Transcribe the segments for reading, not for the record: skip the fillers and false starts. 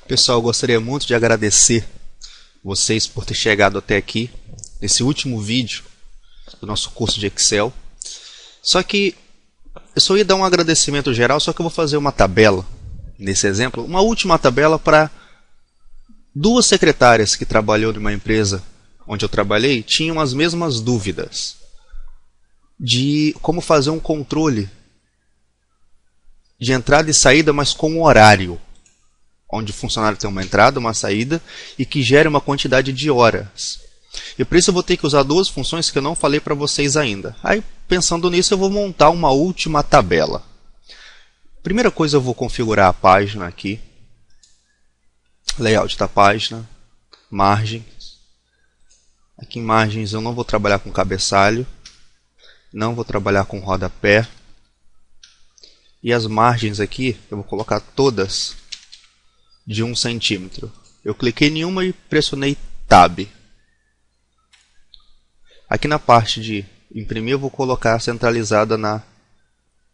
Pessoal, eu gostaria muito de agradecer vocês por ter chegado até aqui, nesse último vídeo do nosso curso de Excel. Só que eu só ia dar um agradecimento geral, só que eu vou fazer uma tabela, nesse exemplo, uma última tabela para duas secretárias que trabalhou numa empresa onde eu trabalhei, tinham as mesmas dúvidas de como fazer um controle de entrada e saída, mas com um horário, onde o funcionário tem uma entrada, uma saída e que gere uma quantidade de horas. E por isso eu vou ter que usar duas funções que eu não falei para vocês ainda. Aí, pensando nisso, eu vou montar uma última tabela. Primeira coisa, eu vou configurar a página aqui. Layout da página. Margens. Aqui em margens eu não vou trabalhar com cabeçalho. Não vou trabalhar com rodapé. E as margens aqui, eu vou colocar todas de 1 centímetro. Eu cliquei em uma e pressionei Tab. Aqui na parte de imprimir eu vou colocar centralizada na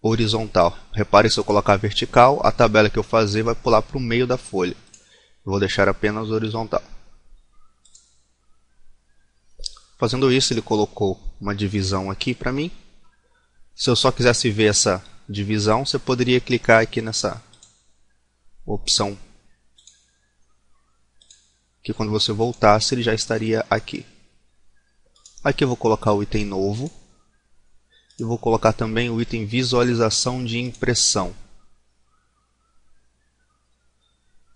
horizontal. Repare que se eu colocar vertical, a tabela que eu fazer vai pular para o meio da folha. Eu vou deixar apenas horizontal. Fazendo isso, ele colocou uma divisão aqui para mim. Se eu só quisesse ver essa divisão, você poderia clicar aqui nessa opção, que quando você voltasse ele já estaria aqui. Aqui eu vou colocar o item novo e vou colocar também o item visualização de impressão.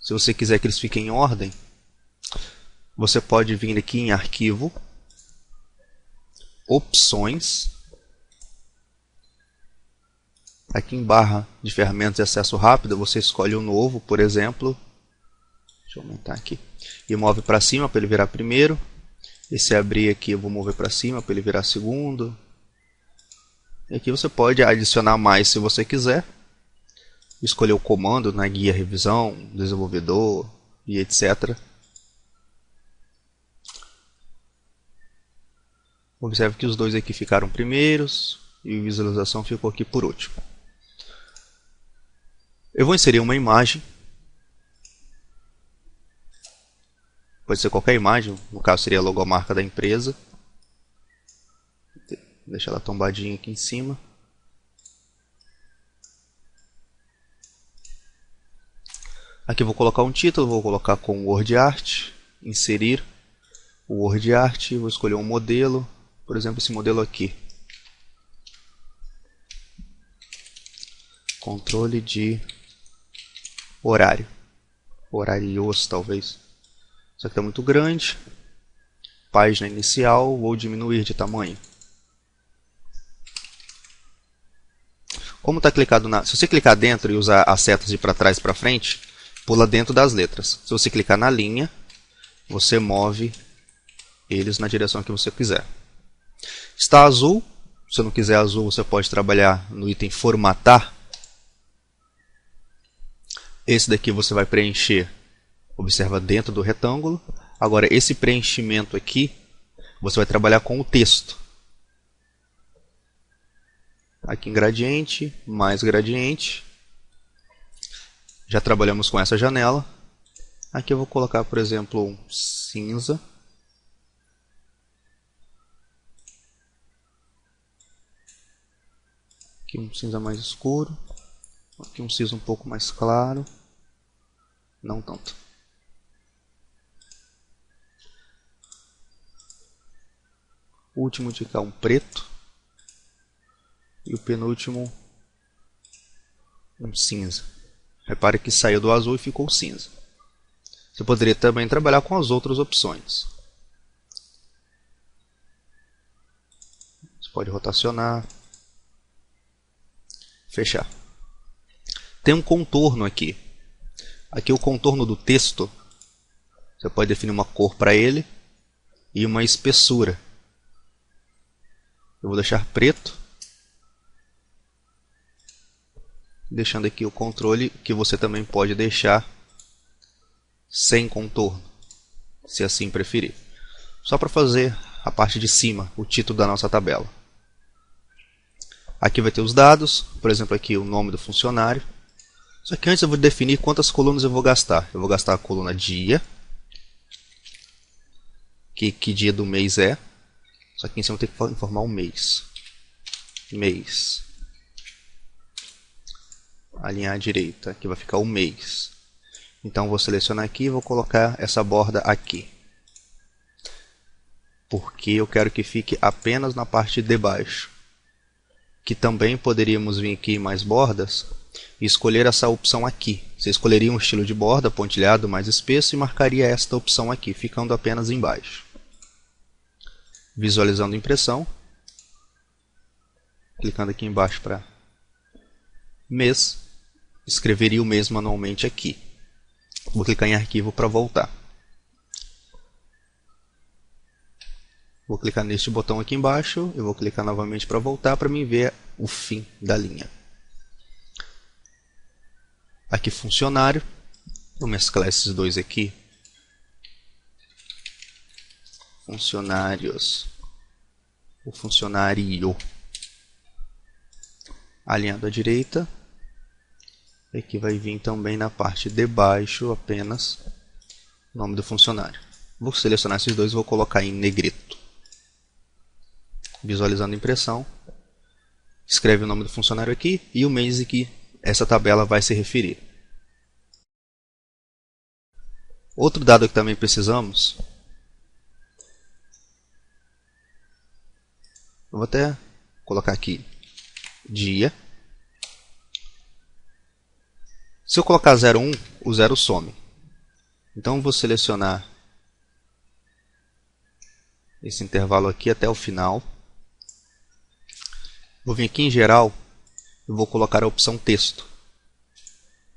Se você quiser que eles fiquem em ordem, você pode vir aqui em arquivo, opções, aqui em barra de ferramentas de acesso rápido, você escolhe o novo, por exemplo, deixa eu aumentar aqui, e move para cima para ele virar primeiro. E se abrir aqui, eu vou mover para cima para ele virar segundo. E aqui você pode adicionar mais se você quiser. Escolher o comando na guia revisão, desenvolvedor e etc. Observe que os dois aqui ficaram primeiros e a visualização ficou aqui por último. Eu vou inserir uma imagem. Pode ser qualquer imagem, no caso seria a logomarca da empresa. Deixa ela tombadinha aqui em cima. Aqui eu vou colocar um título, vou colocar com Word Art, inserir o Word Art, vou escolher um modelo, por exemplo esse modelo aqui. Controle de horário, horários talvez. Isso aqui está muito grande. Página inicial, vou diminuir de tamanho. Como está clicado se você clicar dentro e usar as setas de para trás e para frente, pula dentro das letras. Se você clicar na linha, você move eles na direção que você quiser. Está azul. Se você não quiser azul, você pode trabalhar no item formatar. Esse daqui você vai preencher. Observa dentro do retângulo. Agora, esse preenchimento aqui, você vai trabalhar com o texto. Aqui em gradiente, mais gradiente. Já trabalhamos com essa janela. Aqui eu vou colocar, por exemplo, um cinza. Aqui um cinza mais escuro. Aqui um cinza um pouco mais claro. Não tanto. O último indicar um preto. E o penúltimo um cinza. Repare que saiu do azul e ficou cinza. Você poderia também trabalhar com as outras opções. Você pode rotacionar. Fechar. Tem um contorno aqui. Aqui o contorno do texto. Você pode definir uma cor para ele e uma espessura. Eu vou deixar preto. Deixando aqui o controle que você também pode deixar sem contorno, se assim preferir. Só para fazer a parte de cima, o título da nossa tabela. Aqui vai ter os dados, por exemplo aqui o nome do funcionário. Só que antes eu vou definir quantas colunas eu vou gastar. Eu vou gastar a coluna dia, que dia do mês é. Só que em cima eu tenho que informar o mês. Mês. Alinhar à direita, aqui vai ficar o mês. Então vou selecionar aqui e vou colocar essa borda aqui. Porque eu quero que fique apenas na parte de baixo. Que também poderíamos vir aqui em mais bordas e escolher essa opção aqui. Você escolheria um estilo de borda pontilhado mais espesso e marcaria esta opção aqui, ficando apenas embaixo. Visualizando a impressão. Clicando aqui embaixo para mês. Escreveria o mês manualmente aqui. Vou clicar em arquivo para voltar. Vou clicar neste botão aqui embaixo. Eu vou clicar novamente para voltar para mim ver o fim da linha. Aqui funcionário. Vou mesclar esses dois aqui. Funcionários. O funcionário. Alinhado à direita. Aqui vai vir também na parte de baixo apenas o nome do funcionário. Vou selecionar esses dois e vou colocar em negrito. Visualizando a impressão. Escreve o nome do funcionário aqui e o mês em que essa tabela vai se referir. Outro dado que também precisamos. Eu vou até colocar aqui dia. Se eu colocar 01, o 0 some. Então eu vou selecionar esse intervalo aqui até o final. Vou vir aqui em geral e vou colocar a opção texto.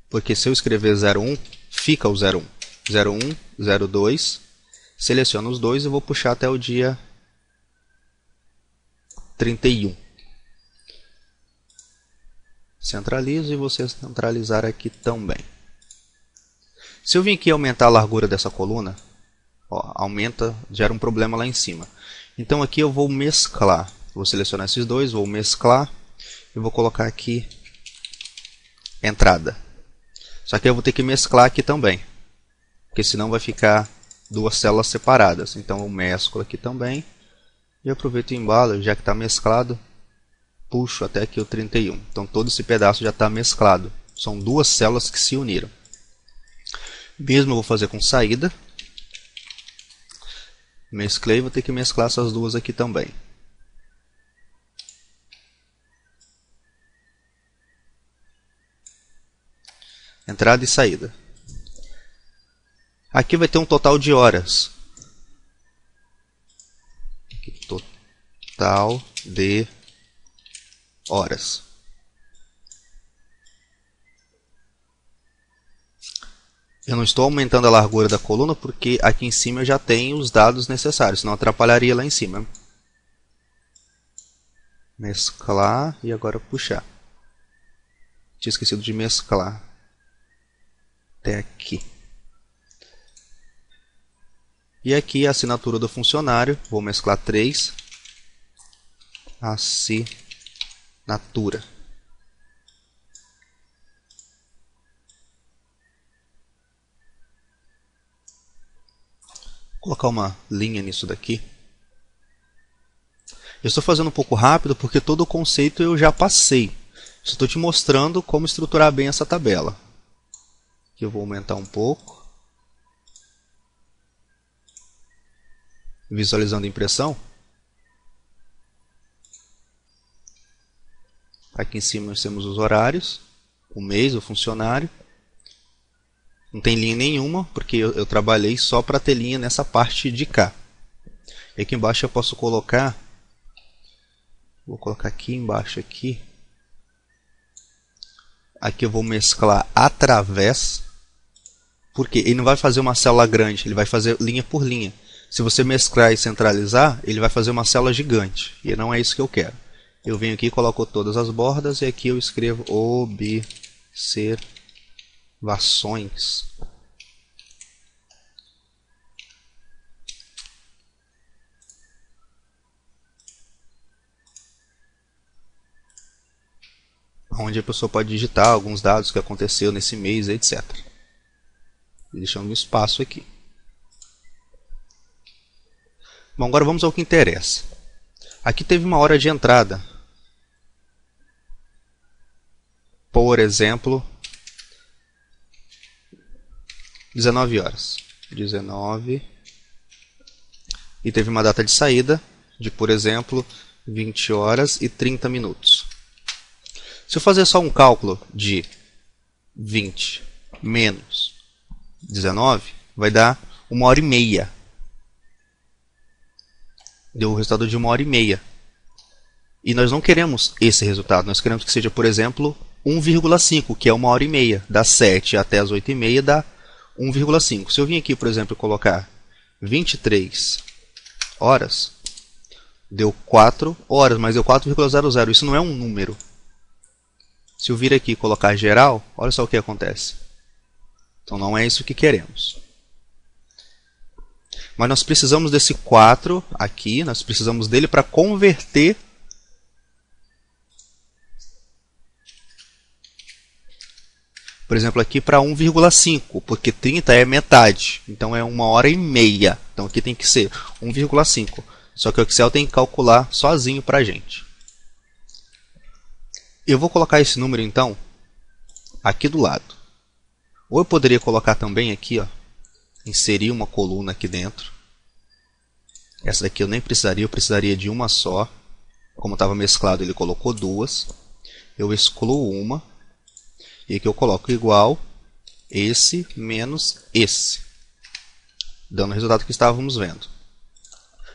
Porque se eu escrever 01, fica o 01. 01, 02, seleciono os dois e vou puxar até o dia 31. Centralizo e vou centralizar aqui também. Se eu vir aqui aumentar a largura dessa coluna, ó, aumenta, gera um problema lá em cima. Então aqui eu vou mesclar. Vou selecionar esses dois, vou mesclar e vou colocar aqui entrada. Só que eu vou ter que mesclar aqui também, porque senão vai ficar duas células separadas. Então eu mesclo aqui também e aproveito o embalo, já que está mesclado. Puxo até aqui o 31. Então todo esse pedaço já está mesclado. São duas células que se uniram. Mesmo eu vou fazer com saída. Mesclei, vou ter que mesclar essas duas aqui também. Entrada e saída. Aqui vai ter um total de horas. Aqui, total de horas. Eu não estou aumentando a largura da coluna porque aqui em cima eu já tenho os dados necessários, senão atrapalharia lá em cima. Mesclar e agora puxar. Tinha esquecido de mesclar. Até aqui. E aqui a assinatura do funcionário. Vou mesclar 3. Assinatura. Vou colocar uma linha nisso daqui. Eu estou fazendo um pouco rápido porque todo o conceito eu já passei. Estou te mostrando como estruturar bem essa tabela. Aqui eu vou aumentar um pouco. Visualizando a impressão. Aqui em cima nós temos os horários, o mês, o funcionário. Não tem linha nenhuma, porque eu trabalhei só para ter linha nessa parte de cá. E aqui embaixo eu posso colocar... Vou colocar aqui embaixo aqui. Aqui eu vou mesclar através. Porque ele não vai fazer uma célula grande, ele vai fazer linha por linha. Se você mesclar e centralizar, ele vai fazer uma célula gigante. E não é isso que eu quero. Eu venho aqui, coloco todas as bordas e aqui eu escrevo observações. onde a pessoa pode digitar alguns dados que aconteceu nesse mês, etc. Deixando um espaço aqui. Bom, agora vamos ao que interessa. Aqui teve uma hora de entrada. Por exemplo, 19 horas. 19. E teve uma data de saída de, por exemplo, 20 horas e 30 minutos. Se eu fazer só um cálculo de 20 menos 19, vai dar 1h30. Deu o resultado de 1h30. E nós não queremos esse resultado. Nós queremos que seja, por exemplo, 1,5, que é 1h30. Das 7 até as 8h30 dá 1,5. Se eu vim aqui, por exemplo, colocar 23 horas, deu 4 horas, mas deu 4,00. Isso não é um número. Se eu vir aqui e colocar geral, olha só o que acontece. Então não é isso que queremos. Mas nós precisamos desse 4 aqui, nós precisamos dele para converter por exemplo, aqui para 1,5, porque 30 é metade, então é 1h30. Então aqui tem que ser 1,5. Só que o Excel tem que calcular sozinho para a gente. Eu vou colocar esse número, então, aqui do lado. Ou eu poderia colocar também aqui, ó, inserir uma coluna aqui dentro. Essa daqui eu nem precisaria, eu precisaria de uma só. Como estava mesclado, ele colocou duas. Eu excluo uma. E aqui eu coloco igual esse menos esse, dando o resultado que estávamos vendo.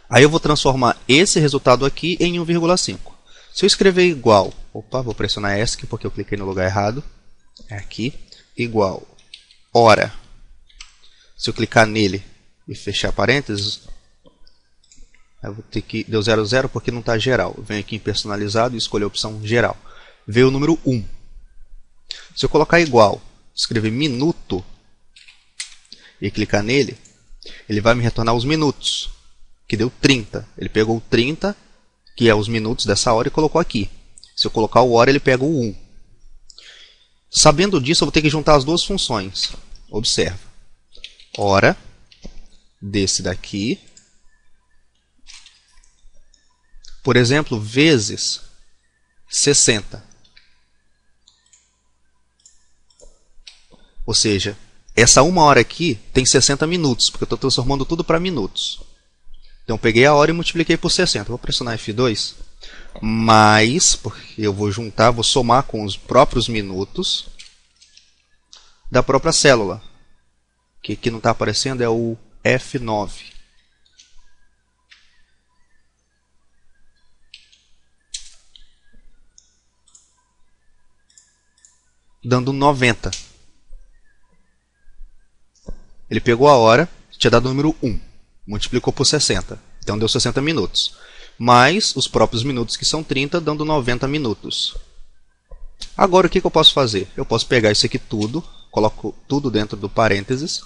Aí eu vou transformar esse resultado aqui em 1,5. Se eu escrever igual, vou pressionar ESC porque eu cliquei no lugar errado. É aqui, igual hora. Se eu clicar nele e fechar parênteses, eu vou ter que deu 00 porque não está geral. Eu venho aqui em personalizado e escolho a opção geral. Veio o número 1. Se eu colocar igual, escrever minuto e clicar nele, ele vai me retornar os minutos, que deu 30. Ele pegou o 30, que é os minutos dessa hora, e colocou aqui. Se eu colocar o hora, ele pega o 1. Sabendo disso, eu vou ter que juntar as duas funções. Observa. Hora desse daqui, por exemplo, vezes 60. Ou seja, essa 1 hora aqui tem 60 minutos, porque eu estou transformando tudo para minutos. Então, eu peguei a hora e multipliquei por 60. Vou pressionar F2, mais, porque eu vou juntar, vou somar com os próprios minutos da própria célula. Que aqui não está aparecendo é o F9. Dando 90. Ele pegou a hora, tinha dado o número 1, multiplicou por 60, então deu 60 minutos. Mais os próprios minutos, que são 30, dando 90 minutos. Agora, o que eu posso fazer? Eu posso pegar isso aqui tudo, coloco tudo dentro do parênteses.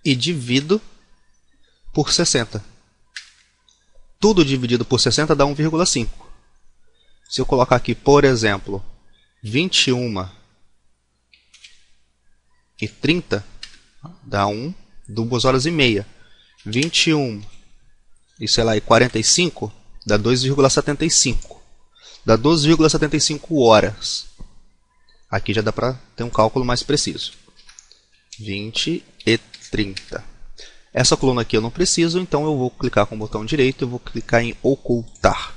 E divido por 60. Tudo dividido por 60 dá 1,5. Se eu colocar aqui, por exemplo, 21 e 30, dá 2 horas e meia. 21 e, sei lá, e 45, dá 2,75. Dá 12,75 horas. Aqui já dá para ter um cálculo mais preciso. 20 e 30. Essa coluna aqui eu não preciso, então eu vou clicar com o botão direito e vou clicar em ocultar.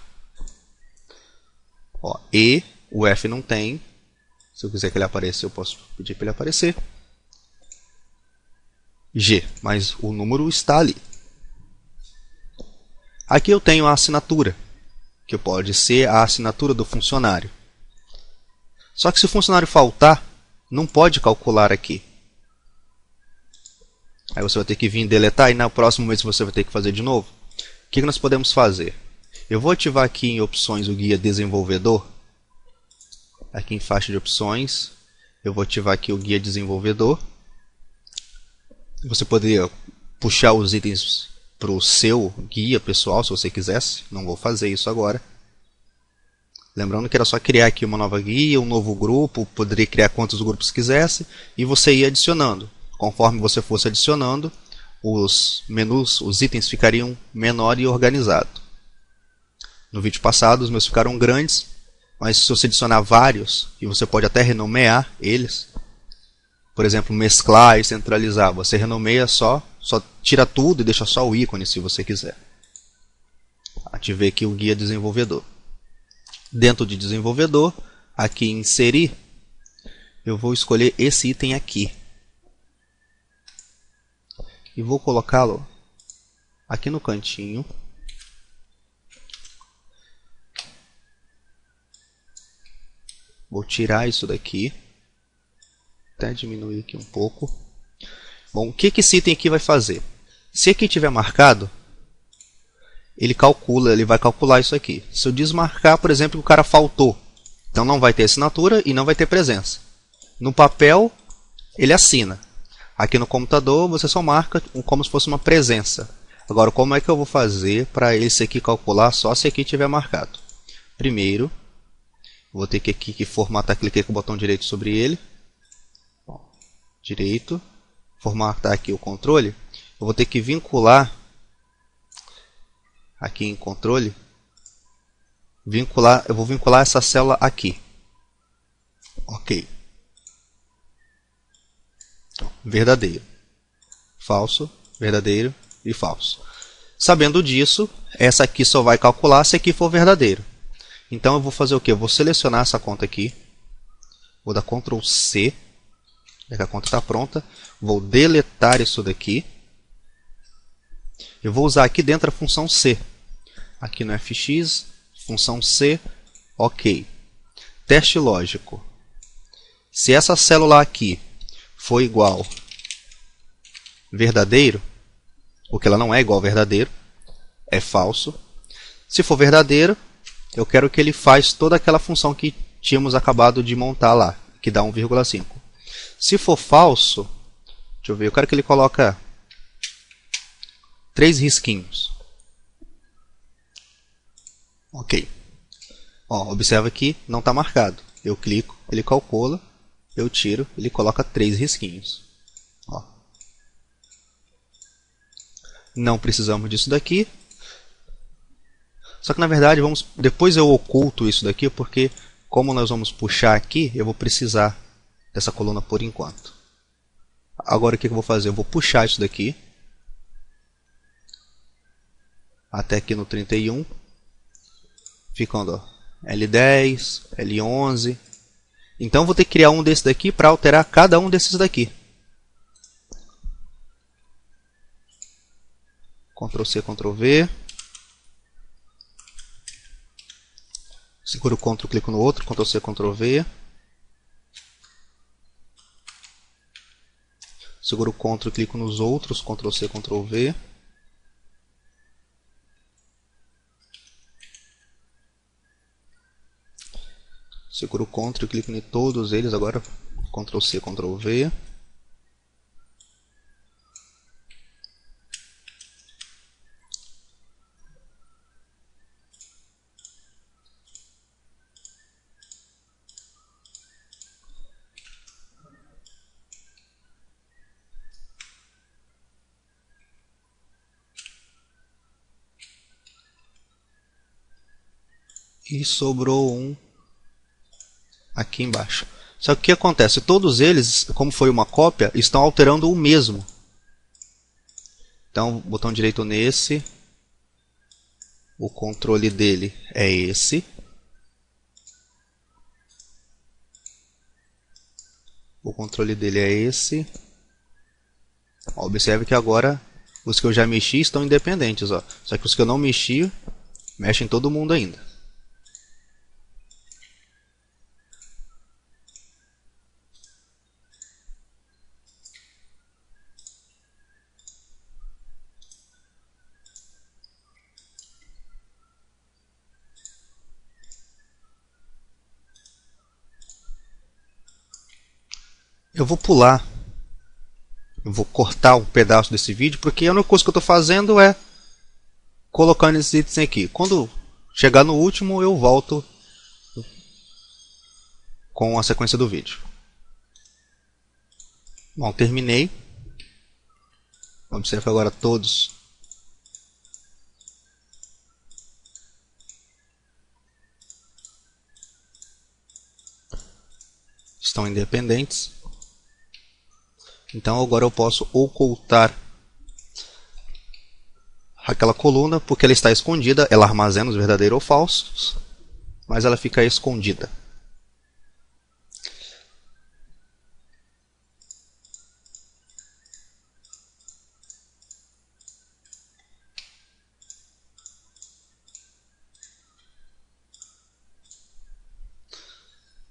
Ó, E, o F não tem. Se eu quiser que ele apareça, eu posso pedir para ele aparecer. G, mas o número está ali. Aqui eu tenho a assinatura, que pode ser a assinatura do funcionário. Só que se o funcionário faltar, não pode calcular aqui. Aí você vai ter que vir deletar e no próximo mês você vai ter que fazer de novo. O que nós podemos fazer? Eu vou ativar aqui em opções o guia desenvolvedor. Aqui em faixa de opções, eu vou ativar aqui o guia desenvolvedor. Você poderia puxar os itens para o seu guia pessoal, se você quisesse. Não vou fazer isso agora. Lembrando que era só criar aqui uma nova guia, um novo grupo, poderia criar quantos grupos quisesse, e você ia adicionando. Conforme você fosse adicionando, os menus, os itens ficariam menor e organizado. No vídeo passado os meus ficaram grandes, mas se você adicionar vários, e você pode até renomear eles, por exemplo, mesclar e centralizar, você renomeia só tira tudo e deixa só o ícone se você quiser. Ativei aqui o guia desenvolvedor. Dentro de desenvolvedor, aqui em inserir, eu vou escolher esse item aqui. E vou colocá-lo aqui no cantinho. Vou tirar isso daqui. Até diminuir aqui um pouco. Bom, o que esse item aqui vai fazer? Se aqui tiver marcado, ele vai calcular isso aqui. Se eu desmarcar, por exemplo, o cara faltou, então não vai ter assinatura e não vai ter presença. No papel, ele assina. Aqui no computador, você só marca como se fosse uma presença. Agora, como é que eu vou fazer para esse aqui calcular só se aqui tiver marcado? Primeiro, vou ter que aqui formatar, cliquei com o botão direito sobre ele. Direito, formatar aqui o controle. Eu vou ter que vincular aqui em controle, eu vou vincular essa célula aqui. Ok. Então, verdadeiro, falso, verdadeiro e falso. Sabendo disso, essa aqui só vai calcular se aqui for verdadeiro. Então eu vou fazer o que? Eu vou selecionar essa conta aqui, vou dar Ctrl C, já que a conta está pronta, vou deletar isso daqui. Eu vou usar aqui dentro a função C. Aqui no fx, função C, ok. Teste lógico. Se essa célula aqui for igual verdadeiro, porque ela não é igual verdadeiro, é falso. Se for verdadeiro, eu quero que ele faça toda aquela função que tínhamos acabado de montar lá, que dá 1,5. Se for falso, deixa eu ver, eu quero que ele coloque 3 risquinhos. Ok. Ó, observa que não está marcado. Eu clico, ele calcula, eu tiro, ele coloca 3 risquinhos. Ó. Não precisamos disso daqui. Só que na verdade, depois eu oculto isso daqui, porque como nós vamos puxar aqui, eu vou precisar dessa coluna por enquanto. Agora o que eu vou fazer? Eu vou puxar isso daqui até aqui no 31, ficando ó, L10, L11. Então vou ter que criar um desse daqui para alterar cada um desses daqui. Ctrl C, Ctrl V. Seguro o Ctrl, clico no outro, Ctrl C, Ctrl V. Seguro o Ctrl, clico nos outros, Ctrl C, Ctrl V. Seguro o Ctrl e clico em todos eles agora, Ctrl C, Ctrl V. E sobrou um aqui embaixo. Só que o que acontece? Todos eles, como foi uma cópia, estão alterando o mesmo. Então, botão direito nesse. O controle dele é esse. O controle dele é esse. Ó, observe que agora os que eu já mexi estão independentes. Ó. Só que os que eu não mexi, mexem todo mundo ainda. Eu vou pular, eu vou cortar um pedaço desse vídeo, porque a única coisa que eu estou fazendo é colocando esses itens aqui. Quando chegar no último, eu volto com a sequência do vídeo. Bom, terminei. Observe agora todos estão independentes. Então agora eu posso ocultar aquela coluna, porque ela está escondida, ela armazena os verdadeiros ou falsos, mas ela fica escondida.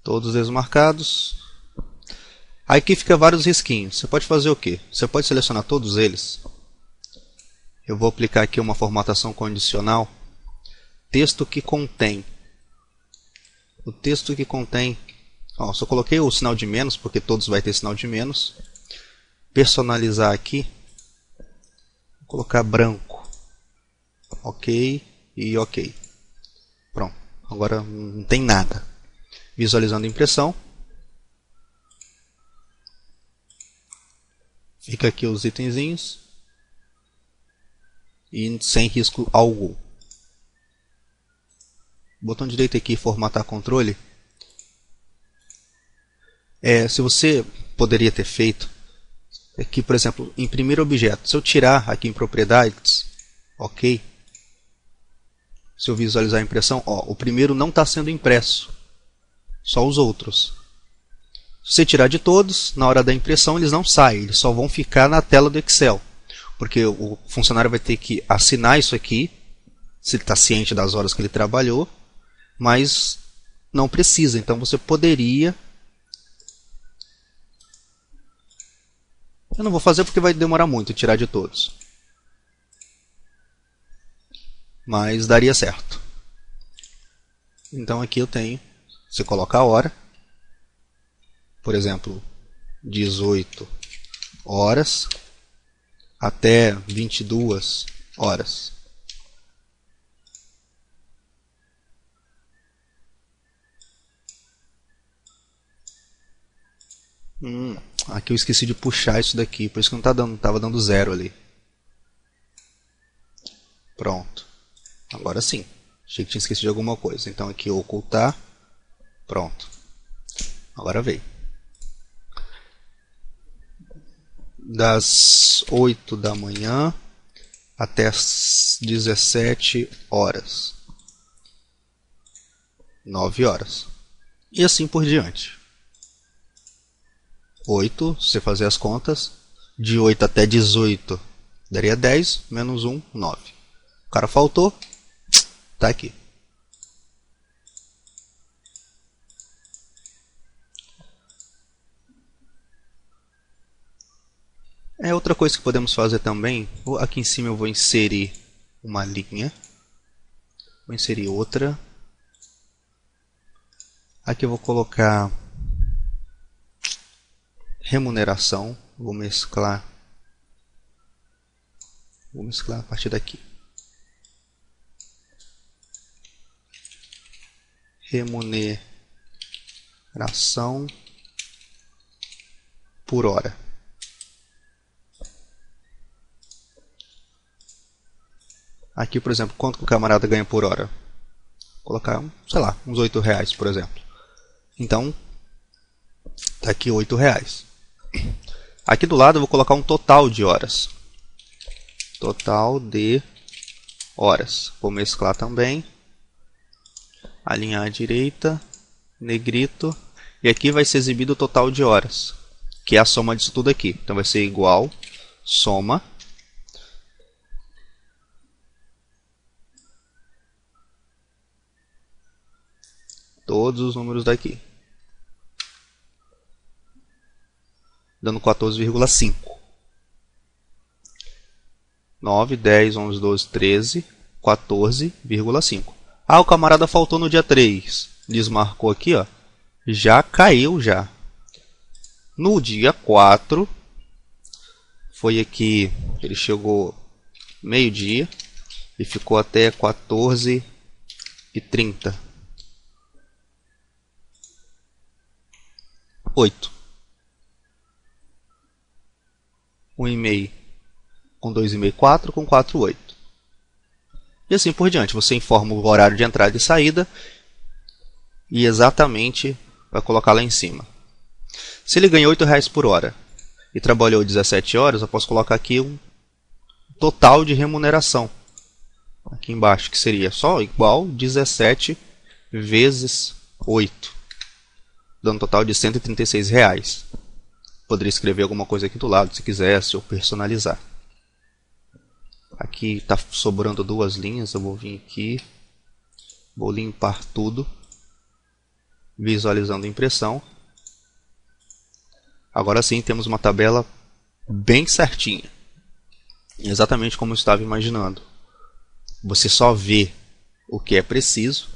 Todos desmarcados. Aqui fica vários risquinhos. Você pode fazer o quê? Você pode selecionar todos eles. Eu vou aplicar aqui uma formatação condicional. Texto que contém. O texto que contém. Ó, só coloquei o sinal de menos, porque todos vai ter sinal de menos. Personalizar aqui. Vou colocar branco. Ok e ok. Pronto. Agora não tem nada. Visualizando a impressão. Fica aqui os itenzinhos. E sem risco algum. Botão direito aqui, formatar controle. Se você poderia ter feito aqui, por exemplo, imprimir objeto. Se eu tirar aqui em propriedades, ok. Se eu visualizar a impressão, ó, o primeiro não está sendo impresso. Só os outros. Se você tirar de todos, na hora da impressão eles não saem, eles só vão ficar na tela do Excel. Porque o funcionário vai ter que assinar isso aqui, se ele está ciente das horas que ele trabalhou, mas não precisa. Então você poderia... Eu não vou fazer porque vai demorar muito tirar de todos. Mas daria certo. Então aqui eu tenho... Você coloca a hora, por exemplo, 18 horas até 22 horas. Aqui eu esqueci de puxar isso daqui, por isso que não estava dando zero ali. Pronto. Agora sim. Achei que tinha esquecido de alguma coisa. Então aqui ocultar. Pronto. Agora veio. Das 8 da manhã até as 17 horas. 9 horas. E assim por diante. 8, se você fazer as contas, de 8 até 18 daria 10, menos 1, 9. O cara faltou, tá aqui. Outra coisa que podemos fazer também, aqui em cima eu vou inserir uma linha, vou inserir outra, aqui eu vou colocar remuneração, vou mesclar a partir daqui. Remuneração por hora. Aqui, por exemplo, quanto que o camarada ganha por hora? Vou colocar, sei lá, uns R$8, por exemplo. Então, está aqui R$8. Aqui do lado eu vou colocar um total de horas. Total de horas. Vou mesclar também. Alinhar à direita. Negrito. E aqui vai ser exibido o total de horas, que é a soma disso tudo aqui. Então vai ser igual, soma. Todos os números daqui. Dando 14,5. 9, 10, 11, 12, 13, 14,5. Ah, o camarada faltou no dia 3. Desmarcou aqui, ó. Já caiu já. No dia 4, foi aqui, ele chegou meio-dia. e ficou até 14h30. 8. 1,5 com 2,5, 4 com 4, 8. E assim por diante. Você informa o horário de entrada e saída e exatamente vai colocar lá em cima. Se ele ganha R$8 por hora e trabalhou 17 horas, eu posso colocar aqui um total de remuneração. Aqui embaixo, que seria só igual 17 vezes 8, dando um total de R$136. Poderia escrever alguma coisa aqui do lado, se quisesse, ou personalizar. Aqui está sobrando 2 linhas, eu vou vir aqui, vou limpar tudo, visualizando a impressão. Agora sim temos uma tabela bem certinha, exatamente como eu estava imaginando. Você só vê o que é preciso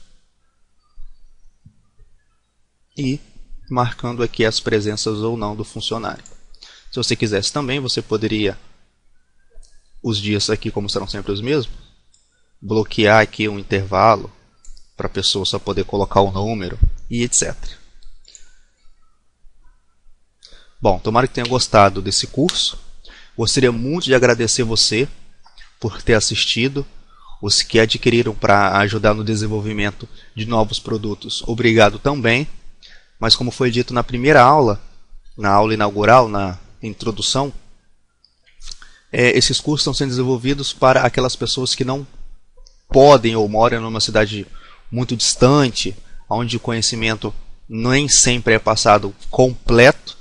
e marcando aqui as presenças ou não do funcionário. Se você quisesse também, você poderia, os dias aqui como serão sempre os mesmos, bloquear aqui um intervalo para a pessoa só poder colocar o número e etc. Bom, tomara que tenha gostado desse curso. Gostaria muito de agradecer você por ter assistido. Os que adquiriram para ajudar no desenvolvimento de novos produtos, obrigado também. Mas como foi dito na primeira aula, na aula inaugural, na introdução, esses cursos estão sendo desenvolvidos para aquelas pessoas que não podem ou moram numa cidade muito distante, onde o conhecimento nem sempre é passado completo.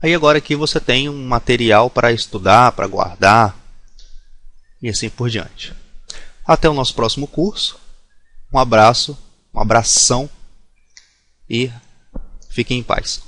Aí agora aqui você tem um material para estudar, para guardar e assim por diante. Até o nosso próximo curso. Um abraço, um abração e fiquem em paz.